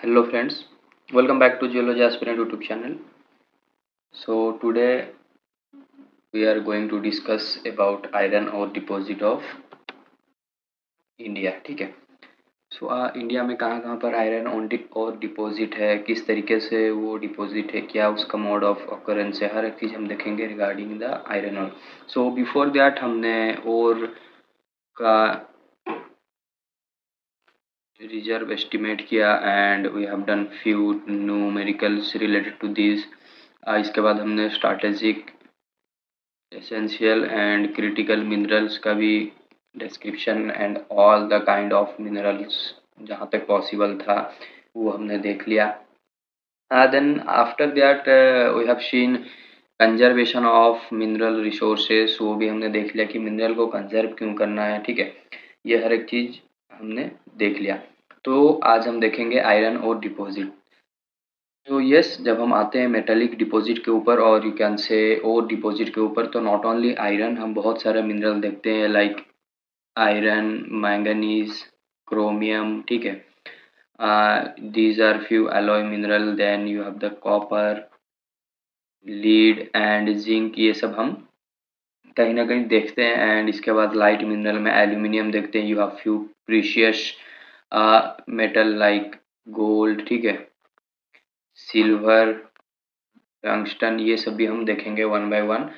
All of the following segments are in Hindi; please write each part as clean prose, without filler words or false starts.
Hello friends, welcome back to Geology Aspirant YouTube channel. So today we are going to discuss about iron ore deposit of India. ठीक है. सो इंडिया में कहाँ कहाँ पर आयरन और डिपॉजिट है, किस तरीके से वो डिपॉजिट है, क्या उसका मोड ऑफ ऑकरेंस है, हर एक चीज़ हम देखेंगे रिगार्डिंग द आयरन और. सो बिफोर दैट हमने और का रिजर्व एस्टिमेट किया and we have done few numericals related to this. इसके बाद हमने strategic essential and critical minerals का भी description and all the kind of minerals जहाँ तक पॉसिबल था वो हमने देख लिया. Then after that we have seen conservation of mineral resources, वो भी हमने देख लिया कि मिनरल को कंजर्व क्यों करना है. ठीक है, ये हर एक चीज़ हमने देख लिया. तो आज हम देखेंगे आयरन और डिपॉजिट. तो यस, जब हम आते हैं मेटालिक डिपॉजिट के ऊपर और यू कैन से और डिपॉजिट के ऊपर, तो नॉट ओनली आयरन, हम बहुत सारे मिनरल देखते हैं लाइक आयरन, मैंगनीज, क्रोमियम. ठीक है, these are few alloy mineral. then you have the copper, lead and zinc, ये सब हम कहीं ना कहीं देखते हैं. एंड इसके बाद लाइट मिनरल में एल्यूमिनियम देखते हैं. You have few precious metal like gold, ठीक है, सिल्वर, टंगस्टन, ये सब भी हम देखेंगे वन बाय वन.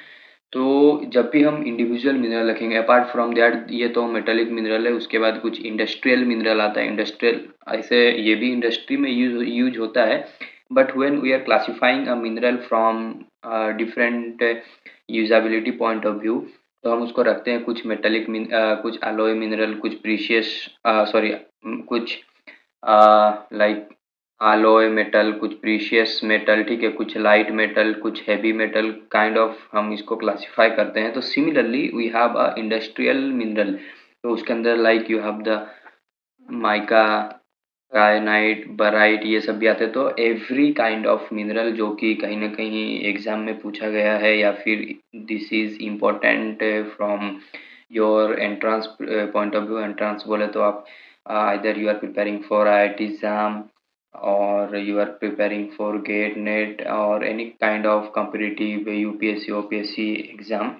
तो जब भी हम इंडिविजुअल मिनरल रखेंगे, अपार्ट फ्रॉम दैट, ये तो मेटालिक मिनरल है, उसके बाद कुछ इंडस्ट्रियल मिनरल आता है. इंडस्ट्रियल ऐसे ये भी इंडस्ट्री में यूज होता है, but when we are classifying a mineral from different usability point of view, तो हम उसको रखते हैं कुछ मेटालिक कुछ अलॉय मिनरल, कुछ प्रीशियस, सॉरी, कुछ लाइक अलॉय मेटल, कुछ प्रीशियस मेटल, ठीक है, कुछ लाइट मेटल, कुछ हैवी मेटल, काइंड ऑफ हम इसको क्लासिफाई करते हैं. तो similarly we have a industrial mineral, तो उसके अंदर like you have the mica, kyanite, barite, ये सब भी आते हैं. तो एवरी काइंड ऑफ मिनरल जो कि कहीं ना कहीं एग्जाम में पूछा गया है, या फिर this is important from your entrance point of view. Entrance बोले तो आप either you are preparing for IIT exam or you are preparing for GATE, NET or any kind of competitive UPSC OPSC exam.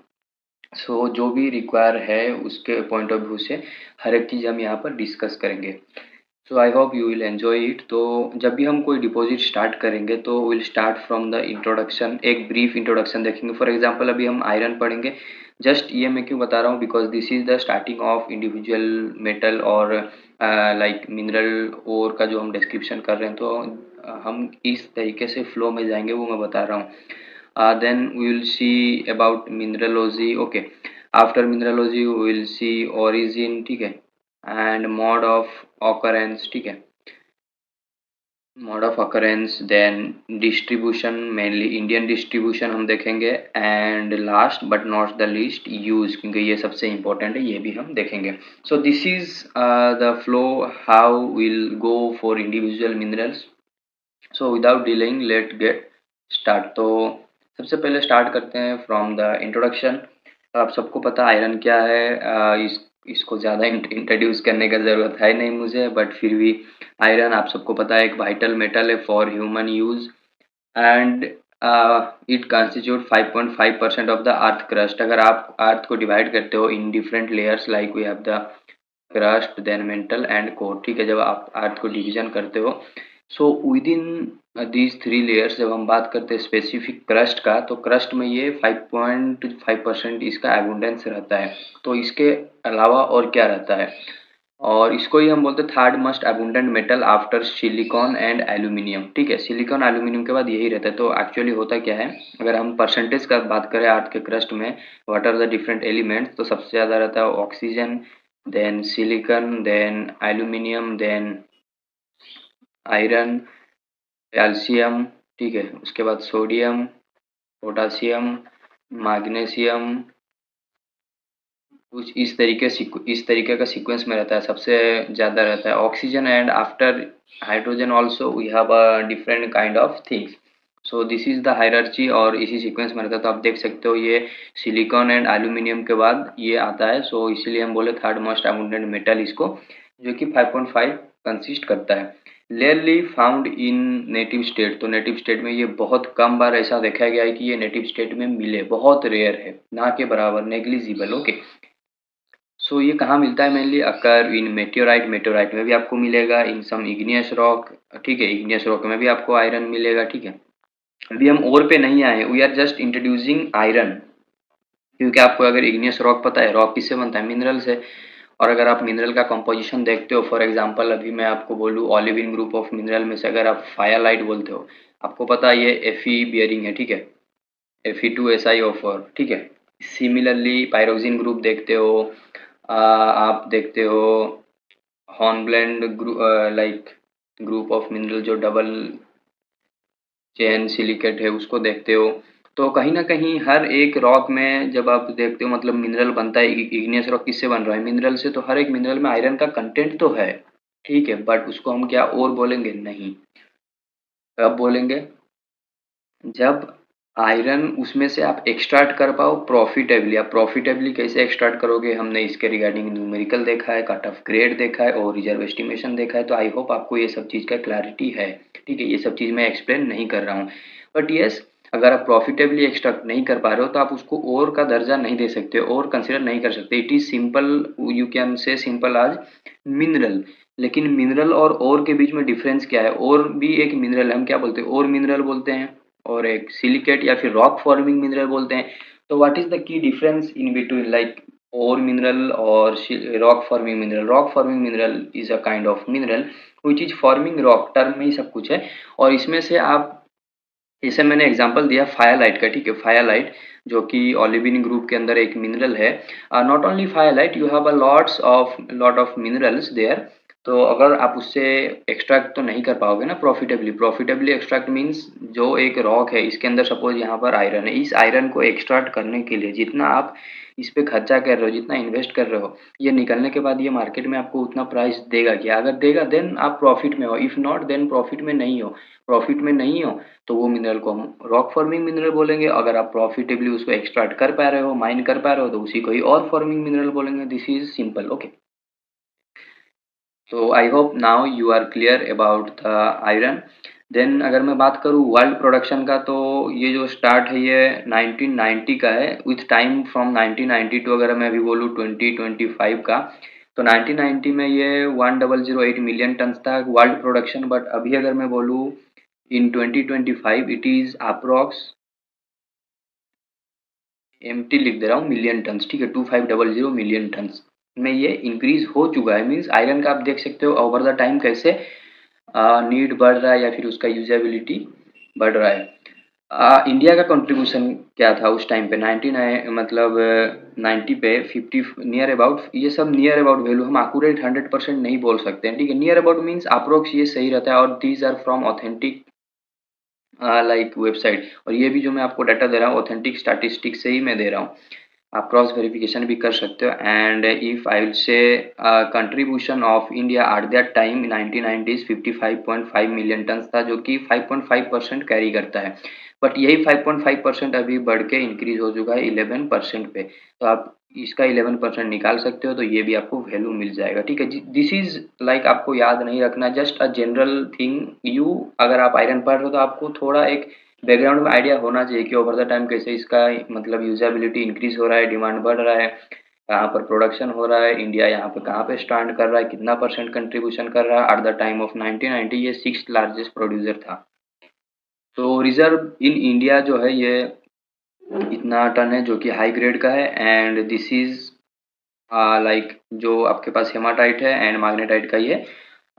So जो भी रिक्वायर है उसके पॉइंट ऑफ व्यू से हर एक चीज़ हम यहाँ पर डिस्कस करेंगे. So I hope you will enjoy it. तो जब भी हम कोई डिपॉजिट स्टार्ट करेंगे तो will start from the introduction, एक ब्रीफ इंट्रोडक्शन देखेंगे. फॉर एग्जांपल अभी हम आयरन पढ़ेंगे. जस्ट ये मैं क्यों बता रहा हूँ, because this is the starting of individual metal और लाइक मिनरल और का जो हम डिस्क्रिप्शन कर रहे हैं, तो हम इस तरीके से फ्लो में जाएंगे, वो मैं बता रहा हूँ. then we will see about mineralogy. okay, after mineralogy we will see origin, ठीक है, एंड मोड ऑफ ऑकरेंस, ठीक है, mode of occurrence, then distribution, mainly Indian distribution हम देखेंगे, and last but not the least use, क्योंकि ये सबसे इम्पोर्टेंट है, ये भी हम देखेंगे. So this is the flow how will go for individual minerals. So without delaying let get start. तो सबसे पहले स्टार्ट करते हैं फ्रॉम द इंट्रोडक्शन. आप सबको पता आयरन क्या है, इसको ज़्यादा इंट्रोड्यूस करने का ज़रूरत है नहीं मुझे, बट फिर भी आयरन आप सबको पता है एक वाइटल मेटल है for human use. And it constitute 5.5% of the earth crust. अगर आप अर्थ को डिवाइड करते हो in different layers, like we have the crust, then mantle and core, ठीक है, जब आप अर्थ को डिवीजन करते हो, so within these three layers जब हम बात करते हैं स्पेसिफिक क्रस्ट का, तो क्रस्ट में ये 5.5% इसका एबुंडेंस रहता है. तो इसके अलावा और क्या रहता है, और इसको ही हम बोलते हैं third most abundant metal after silicon and aluminium. ठीक है, सिलिकॉन एल्यूमिनियम के बाद यही रहता है. तो एक्चुअली होता क्या है, अगर हम परसेंटेज का बात करें अर्थ के क्रस्ट में, what are the different elements, तो सबसे ज़्यादा रहता है oxygen, then silicon, then aluminium, then iron, calcium, ठीक है, उसके बाद सोडियम, पोटासियम, मैग्नीशियम, कुछ इस तरीके का सीक्वेंस में रहता है. सबसे ज़्यादा रहता है oxygen, and after hydrogen also we have a different kind of things. So this is the hierarchy, और इसी सीक्वेंस में रहता है. तो आप देख सकते हो ये सिलिकॉन एंड एल्यूमिनियम के बाद ये आता है. सो इसीलिए हम बोले थर्ड मोस्ट अबंडेंट मेटल इसको, जो कि 5.5 कंसिस्ट करता है. Rarely found in native state, तो नेटिव स्टेट में ये बहुत कम बार ऐसा देखा गया है कि ये नेटिव स्टेट में मिले, बहुत रेयर है, ना के बराबर, नेग्लिजिबल। ओके, सो ये कहाँ मिलता है? मेनली अकर इन मेटेओराइट, मेटेओराइट में भी आपको मिलेगा, इन सम इग्नियस रॉक, ठीक है, इग्नियस रॉक में भी आपको आयरन मिलेगा, ठीक है। अभी हम ओर पे नहीं आए, we are just introducing iron, क्योंकि आपको अगर इग्नियस रॉक पता है, रॉक किससे बनता है? मिनरल से। और अगर आप मिनरल का कंपोजिशन देखते हो, फॉर एग्जांपल अभी मैं आपको बोलूँ ओलिविन ग्रुप ऑफ मिनरल में से अगर आप फायरलाइट बोलते हो, आपको पता है ये Fe बियरिंग है, ठीक है, Fe2SiO4, ठीक है। सिमिलरली पायरोक्सिन ग्रुप देखते हो, आप देखते हो hornblende group, like group of mineral जो डबल चेन सिलिकेट है, उसको देखते हो। तो कहीं ना कहीं हर एक रॉक में जब आप देखते हो, मतलब मिनरल बनता है, इग्नियस रॉक किससे बन रहा है? मिनरल से। तो हर एक मिनरल में आयरन का कंटेंट तो है, ठीक है, बट उसको हम क्या और बोलेंगे? नहीं। कब बोलेंगे? जब आयरन उसमें से आप एक्सट्रैक्ट कर पाओ प्रॉफिटेबली। आप प्रॉफिटेबली कैसे एक्सट्रैक्ट करोगे, हमने इसके रिगार्डिंग न्यूमेरिकल देखा है, कट ऑफ ग्रेड देखा है और रिजर्व एस्टिमेशन देखा है। तो आई होप आपको ये सब चीज़ का क्लैरिटी है, ठीक है। ये सब चीज़ मैं एक्सप्लेन नहीं कर रहा हूँ, बट यस, अगर आप प्रॉफिटेबली एक्सट्रैक्ट नहीं कर पा रहे हो तो आप उसको और का दर्जा नहीं दे सकते, और कंसिडर नहीं कर सकते। It is simple, you can say simple आज मिनरल। लेकिन मिनरल और के बीच में डिफरेंस क्या है? और भी एक मिनरल है, हम क्या बोलते हैं? और मिनरल बोलते हैं, और एक सिलिकेट या फिर रॉक फॉर्मिंग मिनरल बोलते हैं। तो what is the key difference in between like ore mineral और rock forming mineral? Rock forming mineral is a kind of mineral which is forming rock, term में ही सब कुछ है। और इसमें से आप, जैसे मैंने एग्जांपल दिया फायरलाइट का, ठीक है, फायरलाइट जो कि ओलिविन ग्रुप के अंदर एक मिनरल है। Not only fayalite, you have a lot of minerals there. तो अगर आप उससे एक्सट्रैक्ट तो नहीं कर पाओगे ना प्रॉफिटेबली। प्रॉफिटेबली एक्सट्रैक्ट मीन्स जो एक रॉक है, इसके अंदर सपोज यहाँ पर आयरन है, इस आयरन को एक्सट्रैक्ट करने के लिए जितना आप इस पे खर्चा कर रहे हो, जितना इन्वेस्ट कर रहे हो, ये निकलने के बाद ये मार्केट में आपको उतना प्राइस देगा क्या? अगर देगा देन आप प्रॉफिट में हो, इफ नॉट देन प्रॉफिट में नहीं हो। प्रॉफिट में नहीं हो तो वो मिनरल को हम रॉक फॉर्मिंग मिनरल बोलेंगे। अगर आप प्रॉफिटेबली उसको एक्सट्रैक्ट कर पा रहे हो, माइन कर पा रहे हो, तो उसी को ही और फॉर्मिंग मिनरल बोलेंगे। This is simple, okay. तो I hope now you are clear about the iron. Then अगर मैं बात करूँ वर्ल्ड प्रोडक्शन का, तो ये जो स्टार्ट है ये 1990 का है, विथ टाइम फ्रॉम 1990 टू, अगर मैं अभी बोलूँ 2025 का, तो 1990 में ये 1008 मिलियन टन था वर्ल्ड प्रोडक्शन। बट अभी अगर मैं बोलूँ इन 2025 इट इज अप्रॉक्स, एमटी लिख दे रहा हूँ, मिलियन टन्स, ठीक है, 2500 मिलियन टन्स में ये इंक्रीज हो चुका है। मीन्स आयरन का आप देख सकते हो ओवर द टाइम कैसे नीड बढ़ रहा है या फिर उसका यूजेबिलिटी बढ़ रहा है। इंडिया का कंट्रीब्यूशन क्या था उस टाइम पे? 99 मतलब 90 पे 50 नियर अबाउट, ये सब नियर अबाउट वैल्यू, हम एक्यूरेट 100% नहीं बोल सकते हैं, ठीक है। नियर अबाउट मीन्स अप्रोक्स ये सही रहता है, और these are from authentic like website. और ये भी जो मैं आपको डाटा दे रहा हूँ ऑथेंटिक स्टैटिस्टिक्स से ही मैं दे रहा हूँ, आप क्रॉस वेरिफिकेशन भी कर सकते हो। And if I will say contribution of India at that time 1990s 55.5 million ton था, जो कि 5.5% कैरी करता है। बट यही 5.5% अभी बढ़ के इंक्रीज हो चुका है 11% पे। तो आप इसका 11% निकाल सकते हो, तो ये भी आपको वैल्यू मिल जाएगा, ठीक है। दिस इज लाइक आपको याद नहीं रखना, just a general thing. You अगर आप आयरन पढ़ रहे हो तो आपको थोड़ा एक बैकग्राउंड में आइडिया होना चाहिए कि ओवर द टाइम कैसे इसका मतलब यूजेबिलिटी इंक्रीज हो रहा है, डिमांड बढ़ रहा है, कहाँ पर प्रोडक्शन हो रहा है, इंडिया यहाँ पे कहाँ पे स्टैंड कर रहा है, कितना परसेंट कंट्रीब्यूशन कर रहा है। एट द टाइम ऑफ 1990 ये 6th लार्जेस्ट प्रोड्यूसर था। तो रिजर्व इन इंडिया जो है ये इतना टन है, जो कि हाई ग्रेड का है। एंड दिस इज लाइक जो आपके पास हेमाटाइट है एंड मैग्नेटाइट का ये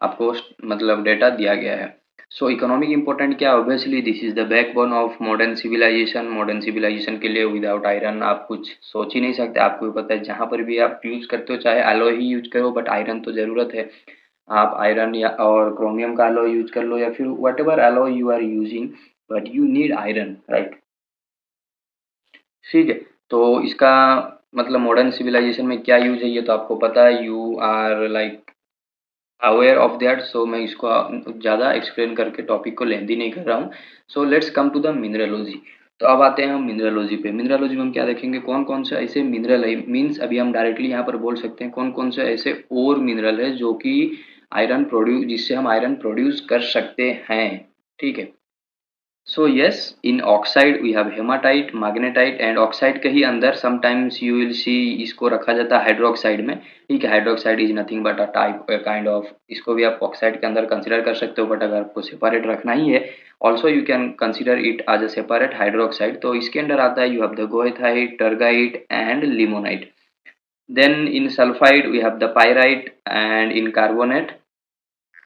आपको मतलब डेटा दिया गया है। सो इकोनॉमिक इंपॉर्टेंट क्या? Obviously this is the backbone of modern civilization. Modern civilization के लिए विदाउट आयरन आप कुछ सोच ही नहीं सकते। आपको भी पता है जहाँ पर भी आप यूज करते हो, चाहे एलॉय ही यूज करो, बट आयरन तो जरूरत है। आप आयरन या और क्रोमियम का एलॉय यूज कर लो, या फिर whatever alloy you are using, but you need iron, right, ठीक है। तो इसका मतलब मॉडर्न सिविलाइजेशन में क्या यूज है ये तो आपको पता है, you are like aware of that. So मैं इसको ज़्यादा एक्सप्लेन करके टॉपिक को लेंदी नहीं कर रहा हूँ। So let's come to the mineralogy. तो अब आते हैं हम मिनरलोजी पे। मिनरलोजी में हम क्या देखेंगे, कौन कौन से ऐसे मिनरल है, मीन्स अभी हम डायरेक्टली यहाँ पर बोल सकते हैं कौन कौन से ऐसे और मिनरल है जो कि आयरन प्रोड्यूस, जिससे हम आयरन प्रोड्यूस कर सकते हैं, ठीक है। So yes, in oxide we have hematite, magnetite and oxide के ही अंदर समटाइम्स यू विल सी इसको रखा जाता है हाइड्रोक्साइड में, ठीक है। Hydroxide is nothing but a type kind of, इसको भी आप ऑक्साइड के अंदर कंसिडर कर सकते हो, बट अगर आपको सेपरेट रखना ही है also you can consider it as a separate hydroxide. तो इसके अंदर आता है, you have the goethite, turgite and limonite. Then in sulphide we have the pyrite and in carbonate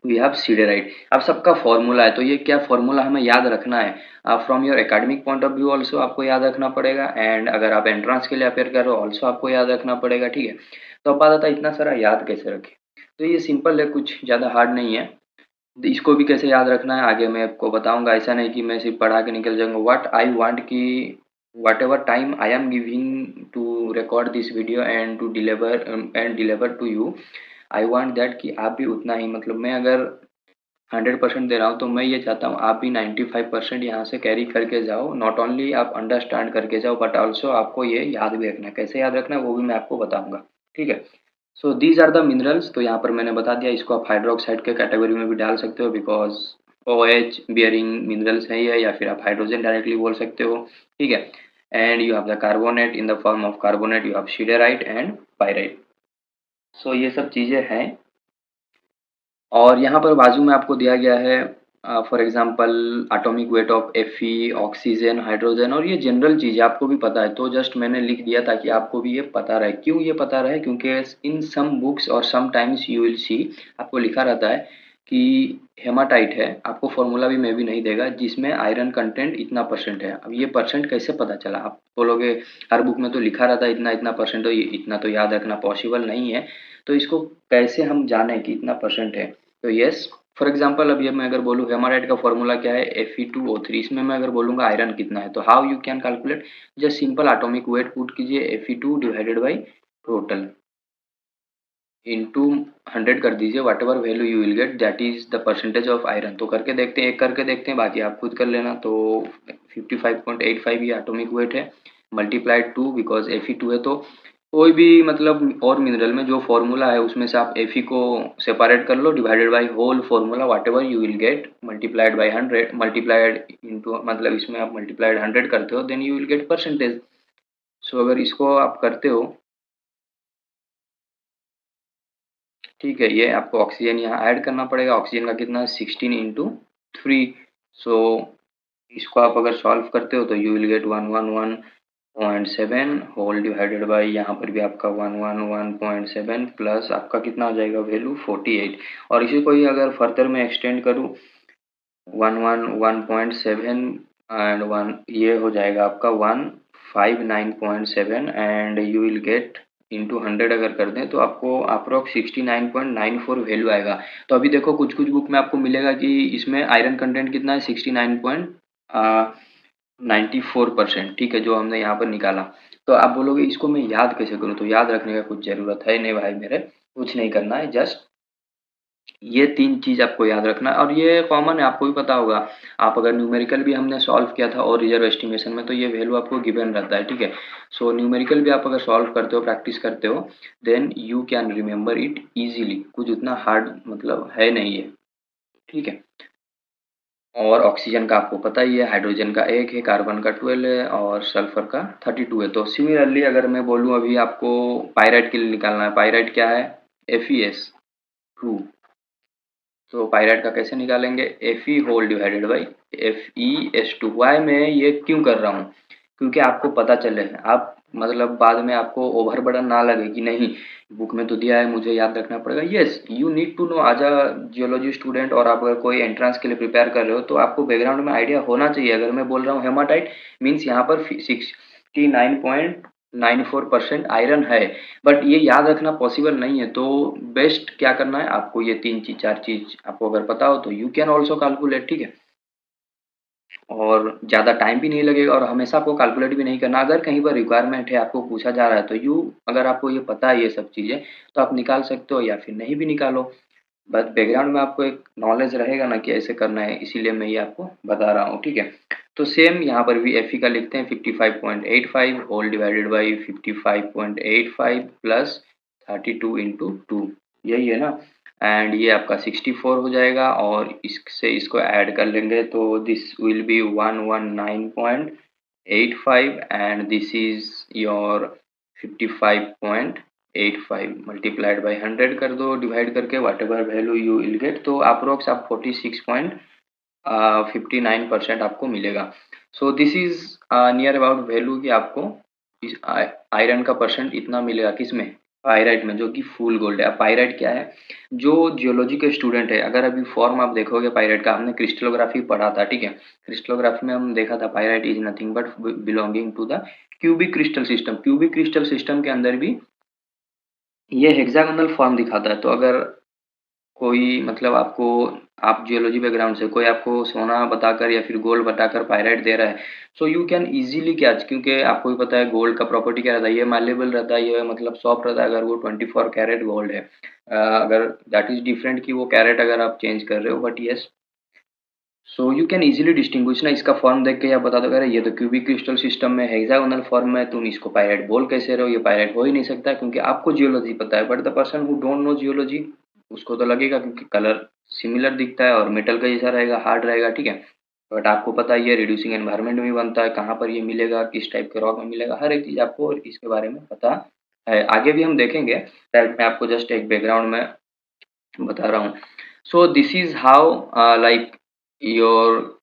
we have siderite. अब सबका फॉर्मूला है, तो ये क्या फॉर्मूला हमें याद रखना है from your academic point of view also आपको याद रखना पड़ेगा, एंड अगर आप एंट्रेंस के लिए अपेयर कर रहे हो ऑल्सो आपको याद रखना पड़ेगा, ठीक है। तो अब बात आता है इतना सारा याद कैसे रखें। तो ये सिंपल है, कुछ ज़्यादा हार्ड नहीं है। इसको भी कैसे याद रखना है आगे मैं आपको बताऊंगा। ऐसा नहीं कि मैं सिर्फ पढ़ा के निकल जाऊंगा। व्हाट आई वांट कि whatever time I am giving to record this video and to deliver to you, I want that कि आप भी उतना ही, मतलब मैं अगर 100% दे रहा हूँ तो मैं ये चाहता हूँ आप भी 95% यहाँ से कैरी करके जाओ। नॉट ओनली आप अंडरस्टैंड करके जाओ बट ऑल्सो आपको ये याद भी रखना है। कैसे याद रखना है वो भी मैं आपको बताऊंगा, ठीक है। So these are the minerals. तो यहाँ पर मैंने बता दिया, इसको आप हाइड्रोक्साइड के कैटेगरी में भी डाल सकते हो बिकॉज OH बियरिंग मिनरल्स है ये, या फिर आप हाइड्रोजन डायरेक्टली बोल सकते हो, ठीक है। And you have the carbonate, in the form of carbonate you have siderite and pyrite. So ये सब चीज़ें हैं। और यहाँ पर बाजू में आपको दिया गया है for example atomic weight of Fe, oxygen, hydrogen, और ये जनरल चीज़ आपको भी पता है, तो जस्ट मैंने लिख दिया ताकि आपको भी ये पता रहे। क्यों ये पता रहे? क्योंकि इन सम बुक्स और sometimes you will see आपको लिखा रहता है कि हेमाटाइट है, आपको फॉर्मूला भी मैं भी नहीं देगा, जिसमें आयरन कंटेंट इतना परसेंट है। अब ये परसेंट कैसे पता चला? आप बोलोगे हर बुक में तो लिखा रहता है इतना इतना परसेंट, तो ये इतना तो याद रखना पॉसिबल नहीं है। तो इसको कैसे हम जाने कि इतना परसेंट है? तो यस, फॉर एग्जांपल अब ये मैं अगर बोलूँ हेमाटाइट का फॉर्मूला क्या है, Fe2O3, इसमें मैं अगर बोलूँगा आयरन कितना है, तो how you can calculate? Just simple atomic weight put कीजिए, Fe2 divided by total into 100 कर दीजिए, what ever value you will get that is the percentage of iron. तो करके देखते हैं, एक करके देखते हैं, बाकी आप खुद कर लेना। तो 55.85 ये एटॉमिक वेट है, मल्टीप्लाइड 2 बिकॉज Fe2 है। तो कोई भी मतलब और मिनरल में जो फॉर्मूला है उसमें से आप Fe को सेपरेट कर लो, divided by whole formula whatever you will get, multiplied by 100, multiplied into मतलब इसमें आप मल्टीप्लाइड 100 करते हो, then you will get percentage. So अगर इसको आप करते हो, ठीक है, ये आपको ऑक्सीजन यहाँ ऐड करना पड़ेगा। ऑक्सीजन का कितना? 16 इंटू 3। सो इसको आप अगर सॉल्व करते हो तो you will get 111.7 whole divided by, यहाँ पर भी आपका 111.7 प्लस आपका कितना हो जाएगा वैल्यू 48। और इसी को ही अगर फर्दर में एक्सटेंड करूँ 111.7 एंड वन, ये हो जाएगा आपका 159.7 and you will gate into 100 अगर कर दें तो आपको अप्रोक्स 69.94 वैल्यू आएगा। तो अभी देखो कुछ कुछ बुक में आपको मिलेगा कि इसमें आयरन कंटेंट कितना है, 69.94%, ठीक है, जो हमने यहाँ पर निकाला। तो आप बोलोगे इसको मैं याद कैसे करूँ? तो याद रखने का कुछ ज़रूरत है नहीं भाई मेरे, कुछ नहीं करना है, जस्ट ये 3 चीज़ आपको याद रखना है। और ये कॉमन है, आपको भी पता होगा। आप अगर न्यूमेरिकल भी हमने सॉल्व किया था और रिजर्व एस्टिमेशन में, तो ये वैल्यू आपको गिवन रहता है, ठीक है। सो न्यूमेरिकल भी आप अगर सॉल्व करते हो, प्रैक्टिस करते हो, then you can remember it easily. कुछ उतना हार्ड मतलब है नहीं है, ठीक है। और ऑक्सीजन का आपको पता ही है, हाइड्रोजन का 1 है, कार्बन का 12 है और सल्फर का 32 है। तो सिमिलरली अगर मैं बोलूँ अभी आपको पायराइट के लिए निकालना है, पायराइट क्या है? FeS2। तो पायराइट का कैसे निकालेंगे? Fe whole divided by FeS2। Why मैं ये क्यों कर रहा हूँ? क्योंकि आपको पता चले, आप मतलब बाद में आपको ओवर बर्डन ना लगे कि नहीं बुक में तो दिया है मुझे याद रखना पड़ेगा। Yes, you need to know as a geology student, और आप अगर कोई एंट्रेंस के लिए प्रिपेयर कर रहे हो तो आपको बैकग्राउंड में आइडिया होना चाहिए। अगर मैं बोल रहा हूँ हेमाटाइट मीन्स यहाँ पर 69.94% आयरन है, बट ये याद रखना पॉसिबल नहीं है। तो बेस्ट क्या करना है आपको, ये 3 चीज 4 चीज आपको अगर पता हो तो यू कैन ऑल्सो कैलकुलेट, ठीक है। और ज़्यादा टाइम भी नहीं लगेगा और हमेशा आपको कैलकुलेट भी नहीं करना। अगर कहीं पर रिक्वायरमेंट है, आपको पूछा जा रहा है, तो यू अगर आपको ये पता है ये सब चीज़ें तो आप निकाल सकते हो या फिर नहीं भी निकालो। बस बैकग्राउंड में आपको एक नॉलेज रहेगा ना कि ऐसे करना है, इसीलिए मैं ये आपको बता रहा हूँ, ठीक है। तो सेम यहाँ पर भी Fe का लिखते हैं 55.85 whole divided by 55.85 plus 32 into 2, यही है ना। एंड ये आपका 64 हो जाएगा और इससे इसको ऐड कर लेंगे तो this will be 119.85 and this is your 55.85 multiplied by 100 कर दो डिवाइड करके whatever value you will get, तो अप्रोक्स आप 46.59% आपको मिलेगा। So this is near about value कि आपको इस आयरन का परसेंट इतना मिलेगा किसमें, पायराइट में, जो कि फुल गोल्ड है। अब पायराइट क्या है, जो जियोलॉजी के स्टूडेंट है, अगर अभी फॉर्म आप देखोगे पायराइट का, हमने क्रिस्टलोग्राफी पढ़ा था, ठीक है। क्रिस्टलोग्राफी में हम देखा था pyrite is nothing but belonging to the cubic crystal system. Cubic crystal system के अंदर भी ये हेक्सागोनल फॉर्म दिखाता है। तो अगर कोई मतलब आपको, आप जियोलॉजी बैकग्राउंड से कोई आपको सोना बताकर या फिर गोल्ड बताकर पायराइट दे रहा है, so you can easily catch, क्योंकि आपको भी पता है गोल्ड का प्रॉपर्टी क्या रहता है, ये मालेबल रहता है, ये मतलब सॉफ्ट रहता है अगर वो 24 कैरेट गोल्ड है। अगर दैट इज डिफरेंट कि वो कैरेट अगर आप चेंज कर रहे हो, but yes, so you can easily distinguish ना, इसका फॉर्म देख के आप बता दो अरे ये तो क्यूबिक क्रिस्टल सिस्टम में हेक्सागोनल फॉर्म में, तुम इसको पायराइट बोल कैसे रहे हो, ये पायराइट हो ही नहीं सकता, क्योंकि आपको जियोलॉजी पता है। But the person who don't know geology, उसको तो लगेगा क्योंकि कलर सिमिलर दिखता है और मेटल का जैसा रहेगा, हार्ड रहेगा, ठीक है। बट आपको पता है ये रिड्यूसिंग एनवायरनमेंट में बनता है, कहाँ पर ये मिलेगा, किस टाइप के रॉक में मिलेगा, हर एक चीज़ आपको इसके बारे में पता है। आगे भी हम देखेंगे, दैट मैं आपको जस्ट एक बैकग्राउंड में बता रहा हूँ। सो this is how like your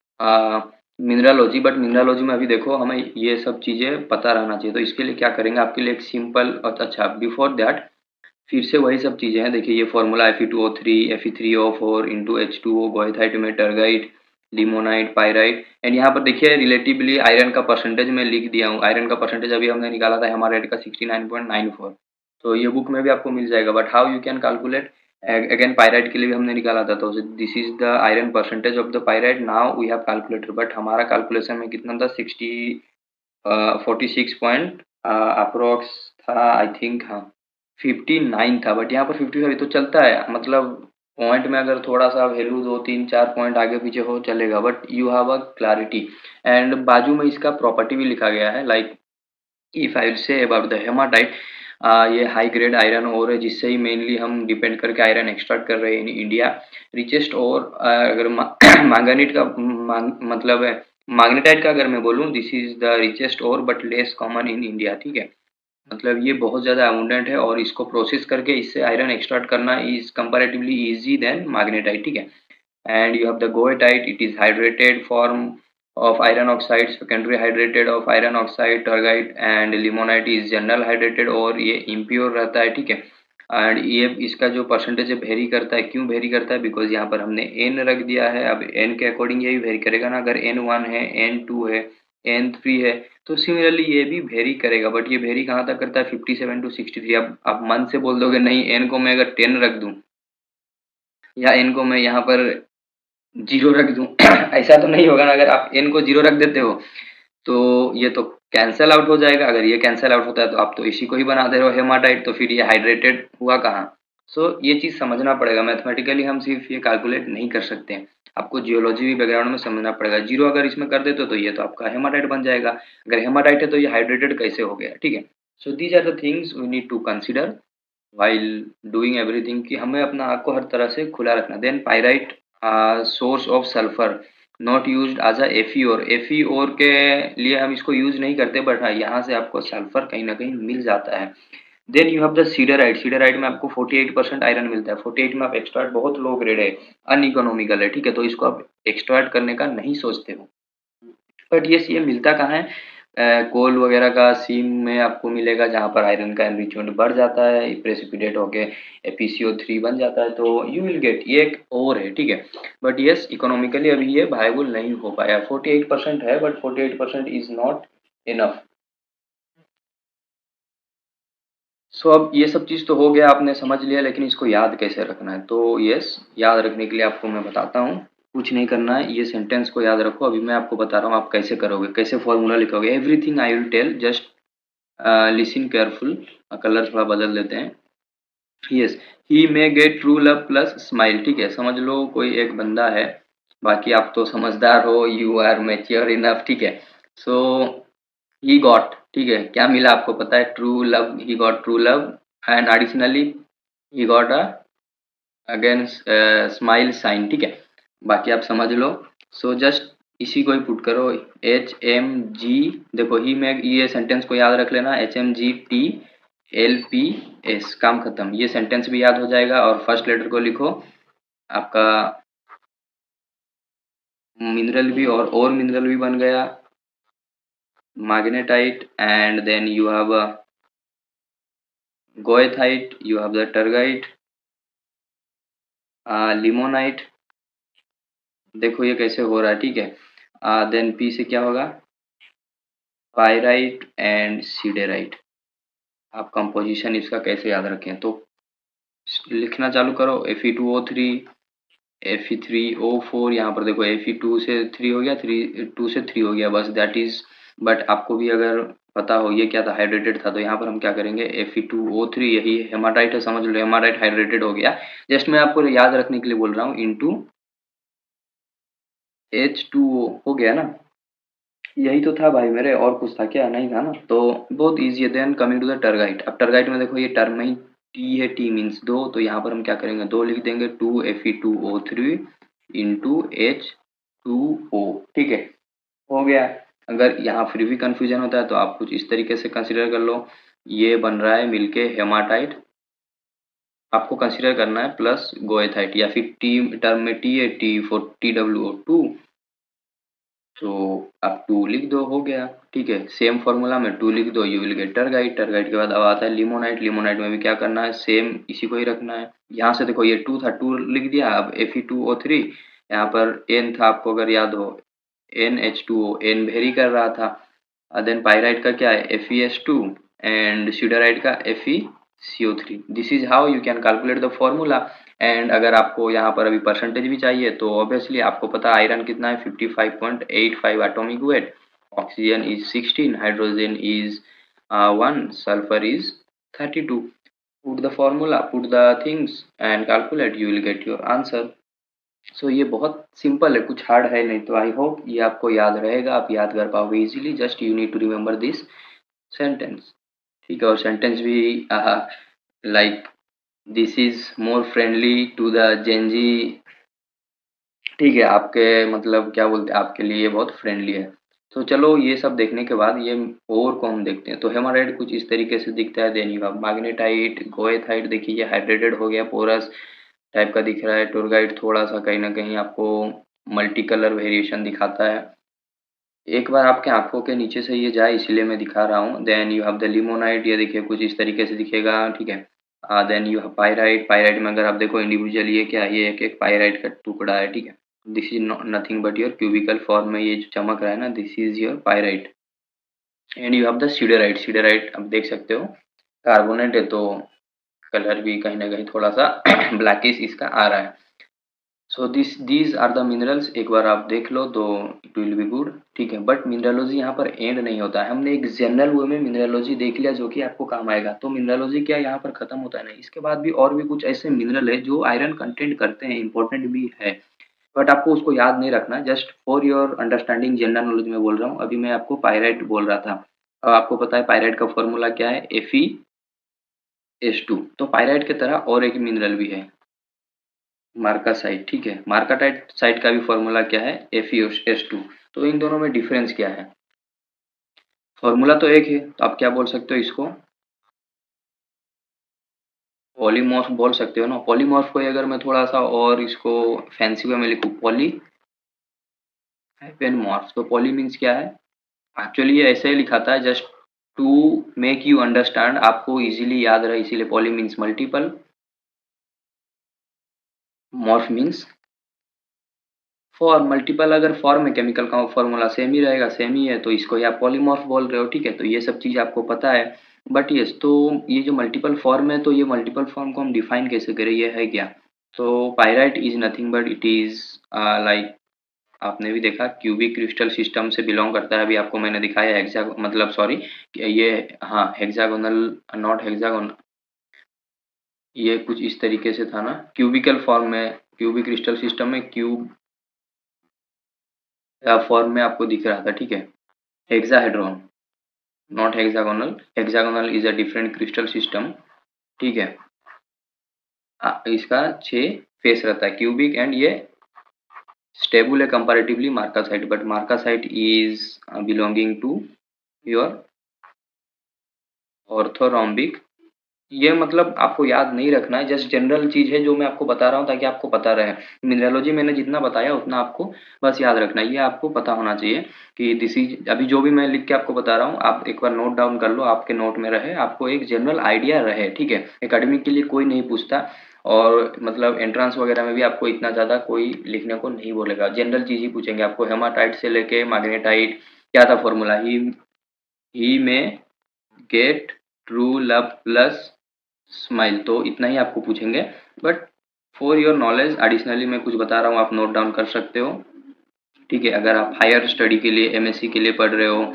mineralogy, but mineralogy में अभी देखो हमें ये सब चीज़ें पता रहना चाहिए। तो इसके लिए क्या करेंगे, आपके लिए एक सिंपल, अच्छा बिफोर दैट फिर से वही सब चीज़ें हैं। देखिए ये formula Fe2O3 Fe3O4 into H2O गोएथाइट में टर्गाइट लिमोनाइट पायराइट, एंड यहाँ पर देखिए रिलेटिवली आयरन का परसेंटेज मैं लिख दिया हूँ। आयरन का परसेंटेज अभी हमने निकाला था हेमाटाइट का 69.94, तो ये बुक में भी आपको मिल जाएगा। But how you can calculate, again pyrite के लिए भी हमने निकाला था, तो this is the iron percentage of the pyrite, now we have calculated, but हमारा कैलकुलेशन में कितना था, 46 पॉइंट अप्रोक्स था आई थिंक, हाँ 59 था, बट यहाँ पर 55 तो चलता है, मतलब पॉइंट में अगर थोड़ा सा वैल्यू 2 3 4 पॉइंट आगे पीछे हो चलेगा, but you have a clarity. And बाजू में इसका प्रॉपर्टी भी लिखा गया है, like if I say about the haematite, ये हाई ग्रेड आयरन ओर है, जिससे ही मेनली हम डिपेंड करके आयरन एक्सट्रैक्ट कर रहे हैं इन इंडिया। रिचेस्ट और अगर मैंगनीट का मतलब है, मैग्नेटाइट का अगर मैं बोलूँ, दिस इज द रिचेस्ट और but less common in India, ठीक है। मतलब ये बहुत ज़्यादा अबाउंडेंट है और इसको प्रोसेस करके इससे आयरन एक्सट्रैक्ट करना is comparatively easy than magnetite, ठीक है। And you have the goethite, it is hydrated form of iron oxide, secondary hydrated of iron oxide, turgite and limonite is general hydrated और ये impure रहता है, ठीक है। एंड ये इसका जो परसेंटेज है वेरी करता है, क्यों वेरी करता है, बिकॉज यहाँ पर हमने एन रख दिया है। अब एन के अकॉर्डिंग ये भी वेरी करेगा ना, अगर N1 है, N2 है, N3 है, तो सिमिलरली ये भी वेरी करेगा। बट ये वेरी कहाँ तक करता है, 57 to 63। अब आप मन से बोल दोगे नहीं एन को मैं अगर 10 रख दूं या एन को मैं यहाँ पर जीरो रख दूं ऐसा तो नहीं होगा ना, अगर आप एन को जीरो रख देते हो तो ये तो कैंसल आउट हो जाएगा। अगर ये कैंसल आउट होता है तो आप तो इसी को ही बना दे रहे हो हेमाटाइट, तो फिर ये हाइड्रेटेड हुआ कहाँ। सो ये चीज़ समझना पड़ेगा, मैथमेटिकली हम सिर्फ ये कैलकुलेट नहीं कर सकते हैं, आपको जियोलॉजी बैकग्राउंड में समझना पड़ेगा। जीरो अगर इसमें कर देते हो तो ये तो आपका हेमाटाइट बन जाएगा, अगर हेमाटाइट है तो ये हाइड्रेटेड कैसे हो गया, ठीक है। So these are the things we need to consider while doing everything, कि हमें अपना आँख को हर तरह से खुला रखना। Then pyrite source of sulphur not used as a F E ore, F E और के लिए हम इसको यूज नहीं करते, बट हाँ यहाँ से आपको सल्फर कहीं ना कहीं मिल जाता है। Then you have the siderite, siderite में आपको 48% आयरन मिलता है। 48 में आप एक्सट्रैक्ट बहुत लो ग्रेड है, अनइकोनॉमिकल है, ठीक है, तो इसको आप एक्सट्रैक्ट करने का नहीं सोचते हो। बट ये मिलता कहाँ है, कोल वगैरह का सीम में आपको मिलेगा, जहाँ पर आयरन का एनरिचमेंट बढ़ जाता है, प्रेसिपिटेट होके PCO3 बन जाता है, तो यू विल गेट, ये एक और है, ठीक है। बट यस इकोनॉमिकली अभी ये वायबल नहीं हो पाया। 48% है बट 48% इज नॉट इनफ। सो अब ये सब चीज़ तो हो गया, आपने समझ लिया, लेकिन इसको याद कैसे रखना है, तो यस याद रखने के लिए आपको मैं बताता हूँ। कुछ नहीं करना है, ये सेंटेंस को याद रखो। अभी मैं आपको बता रहा हूँ आप कैसे करोगे, कैसे फॉर्मूला लिखोगे। Everything I will tell, just listen careful. Colour थोड़ा बदल देते हैं। Yes, he may get true love plus smile, ठीक है, समझ लो कोई एक बंदा है, बाकी आप तो समझदार हो, यू आर मैच्योर इनफ, ठीक है। सो ही गॉट, ठीक है, क्या मिला आपको पता है, true love, he got true love and additionally he got a again smile sign, ठीक है, बाकी आप समझ लो। सो जस्ट इसी को ही पुट करो, HMG, देखो ही में ये सेंटेंस को याद रख लेना, HMGTLPS, काम खत्म, ये सेंटेंस भी याद हो जाएगा। और फर्स्ट लेटर को लिखो, आपका मिनरल भी और मिनरल भी बन गया, magnetite, and then you have goethite, you have the turgite, limonite, देखो ये कैसे हो रहा है, ठीक है। देन पी से क्या होगा, पायराइट एंड सीडेराइट। आप कंपोजिशन इसका कैसे याद रखें, तो लिखना चालू करो, Fe2O3, Fe3O4, यहाँ पर देखो Fe2 से 3 हो गया, 2 से 3 हो गया, बस दैट इज। बट आपको भी अगर पता हो ये क्या था, हाइड्रेटेड था, तो यहाँ पर हम क्या करेंगे, Fe2O3, यही हेमाटाइट है, समझ लो हेमाटाइट हाइड्रेटेड हो गया। जस्ट मैं आपको याद रखने के लिए बोल रहा हूँ, इंटू H2O हो गया ना, यही तो था भाई मेरे, और कुछ था क्या, नहीं था ना, तो बहुत इजी है। Then coming to the tergite, अब टर्गाइट में देखो ये टर्म में ही टी है, टी मीन्स दो, तो यहाँ पर हम क्या करेंगे, दो लिख देंगे, 2Fe2O3 इंटू H2O, ठीक है, हो गया। अगर यहाँ फिर भी कंफ्यूजन होता है तो आप कुछ इस तरीके से कंसिडर कर लो, ये बन रहा है मिलके हेमाटाइट, आपको कंसिडर करना है प्लस गोएथाइट, या फिर टी टर्म में टी है, टी फॉर TWO2, तो आप 2 लिख दो, हो गया, ठीक है। सेम फॉर्मूला में 2 लिख दो, you will gate tergite, tergite के बाद अब आता है लिमोनाइट, लिमोनाइट में भी क्या करना है, सेम इसी को ही रखना है। यहाँ से देखो ये 2 था, 2 लिख दिया, अब Fe2O3, यहाँ पर N था, आपको अगर याद हो, NH2O, N वेरी कर रहा था। देन पाइराइट का क्या है, FeS2, एंड सीडराइट का FeCO3। This is how you can calculate the formula. And अगर आपको यहाँ पर अभी परसेंटेज भी चाहिए, तो ऑब्वियसली आपको पता है आयरन कितना है, 55.85 atomic weight, oxygen is 16, hydrogen is 1, sulphur is 32। Put the formula, put the things and calculate, you will get your answer. So ये बहुत सिंपल है, कुछ हार्ड है नहीं, तो आई होप ये आपको याद रहेगा, आप याद कर पाओगे easily. Just you need to remember this sentence, ठीक है। और सेंटेंस भी like this is more friendly to the Gen Z, ठीक है, आपके मतलब क्या बोलते हैं, आपके लिए बहुत फ्रेंडली है। तो चलो ये सब देखने के बाद ये और को हम देखते हैं। तो हेमाराइट कुछ इस तरीके से दिखता है, देन यू हैव मैग्नेटाइट, गोएथाइट, देखिए ये हाइड्रेटेड हो गया, पोरस टाइप का दिख रहा है, टोरगाइट थोड़ा सा कहीं ना कहीं आपको मल्टी कलर वेरिएशन दिखाता है, एक बार आपके आंखों के नीचे से ये जाए इसलिए मैं दिखा रहा हूँ। Then you have the limonite, ये देखिए कुछ इस तरीके से दिखेगा, ठीक है। Then you have pyrite, pyrite में अगर आप देखो इंडिविजुअल ये क्या है, ये एक एक पाइराइट का टुकड़ा है, ठीक है। This is nothing but your cubical form में ये जो चमक रहा है ना, this is your pyrite. And you have the siderite, siderite आप देख सकते हो कार्बोनेट है, तो कलर भी कहीं ना कहीं थोड़ा सा ब्लैकिश इसका आ रहा है। So these are the minerals, एक बार आप देख लो तो इट विल बी गुड, ठीक है। बट मिनरलोजी यहाँ पर एंड नहीं होता है, हमने एक जनरल वे में मिनरलोजी देख लिया जो कि आपको काम आएगा, तो मिनरलोजी क्या यहाँ पर खत्म होता है नहीं, इसके बाद भी और भी कुछ ऐसे मिनरल है जो आयरन कंटेंट करते हैं, इंपॉर्टेंट भी है, बट आपको उसको याद नहीं रखना, just for your understanding general knowledge में बोल रहा हूँ। अभी मैं आपको पायराइट बोल रहा था, अब आपको पता है पायराइट का फॉर्मूला क्या है, FeS2, तो पायराइट की तरह और एक मिनरल भी है मार्कासाइट, ठीक है। मार्काटाइट साइट का भी फॉर्मूला क्या है, FeS2, तो इन दोनों में डिफरेंस क्या है, फॉर्मूला तो एक है, तो आप क्या बोल सकते हो इसको, पॉलीमॉर्फ बोल सकते हो ना। पॉलीमॉर्फ को अगर मैं थोड़ा सा और इसको फैंसी वे में लिखूं, पॉली हाइफेन मॉर्फ, तो पॉली मीन्स क्या है, एक्चुअली ये ऐसे ही लिखाता है, just to make you understand, आपको इजीली याद रहे, इसीलिए poly means multiple, morph means for multiple. अगर फॉर्म में केमिकल का फॉर्मूला सेम ही रहेगा, सेम ही है, तो इसको ही आप पॉलीमॉर्फ बोल रहे हो, ठीक है। तो ये सब चीज़ आपको पता है, बट यस, तो ये जो मल्टीपल फॉर्म है, तो ये मल्टीपल फॉर्म को हम डिफाइन कैसे करें, ये है क्या, तो pyrite is nothing but it is like, आपने भी देखा क्यूबिक क्रिस्टल सिस्टम से बिलोंग करता है, अभी आपको मैंने दिखाया हेक्सा, मतलब सॉरी ये, हाँ हेक्सागोनल, नॉट हेक्सागोनल, ये कुछ इस तरीके से था ना, क्यूबिकल फॉर्म में, क्यूबिक क्रिस्टल सिस्टम में क्यूब फॉर्म में आपको दिख रहा था, ठीक है। Hexahedron, not hexagonal, hexagonal is a different crystal system, ठीक है। इसका 6 फेस रहता है क्यूबिक, एंड ये स्टेबल है comparatively marcasite, but marcasite is belonging to your orthorhombic. ये मतलब आपको याद नहीं रखना है, जस्ट जनरल चीज है जो मैं आपको बता रहा हूँ ताकि आपको पता रहे। मिनरलोजी मैंने जितना बताया उतना आपको बस याद रखना है, ये आपको पता होना चाहिए कि दिस इज, अभी जो भी मैं लिख के आपको बता रहा हूँ आप एक बार नोट डाउन कर लो, आपके नोट में रहे, आपको एक जनरल आइडिया रहे, ठीक है। एकेडमिक के लिए कोई नहीं पूछता, और मतलब एंट्रांस वगैरह में भी आपको इतना ज़्यादा कोई लिखने को नहीं बोलेगा, जनरल चीज़ ही पूछेंगे आपको। हेमाटाइट से लेके मैग्नेटाइट क्या था formula, he may get true love plus smile, तो इतना ही आपको पूछेंगे। But for your knowledge additionally मैं कुछ बता रहा हूँ, आप नोट डाउन कर सकते हो, ठीक है। अगर आप हायर स्टडी के लिए एमएससी के लिए पढ़ रहे हो,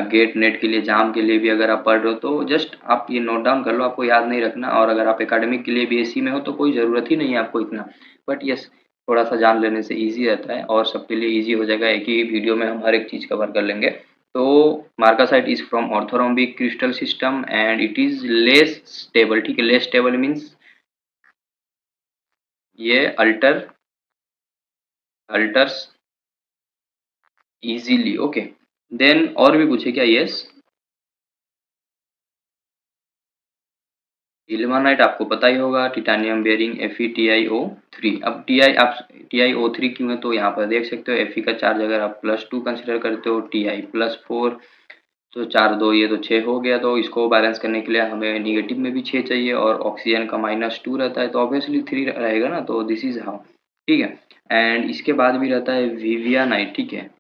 गेट नेट के लिए जाम के लिए भी अगर आप पढ़ रहे हो, तो जस्ट आप ये नोट डाउन कर लो, आपको याद नहीं रखना। और अगर आप एकेडमिक के लिए बीएससी में हो तो कोई ज़रूरत ही नहीं है आपको इतना, बट यस थोड़ा सा जान लेने से ईजी रहता है और सबके लिए ईजी हो जाएगा, एक ही वीडियो में हम हर एक चीज़ कवर कर लेंगे। तो marcasite is from orthorhombic crystal system and it is less stable, ठीक है। लेस स्टेबल मीन्स ये अल्टर्स इजीली, ओके। देन और भी पूछे क्या, यस। इल्मेनाइट आपको पता ही होगा, टिटानियम बेरिंग FeTiO3। अब TiO3 क्यों है, तो यहाँ पर देख सकते हो Fe का चार्ज अगर आप +2 कंसिडर करते हो, Ti +4, तो 4 2 ये तो 6 हो गया। तो इसको बैलेंस करने के लिए हमें निगेटिव में भी 6 चाहिए, और ऑक्सीजन का -2 रहता है, तो ऑब्वियसली 3 रहेगा ना, तो दिस इज हाउ, ठीक है। एंड इसके बाद भी रहता है विवियानाइट, ठीक है।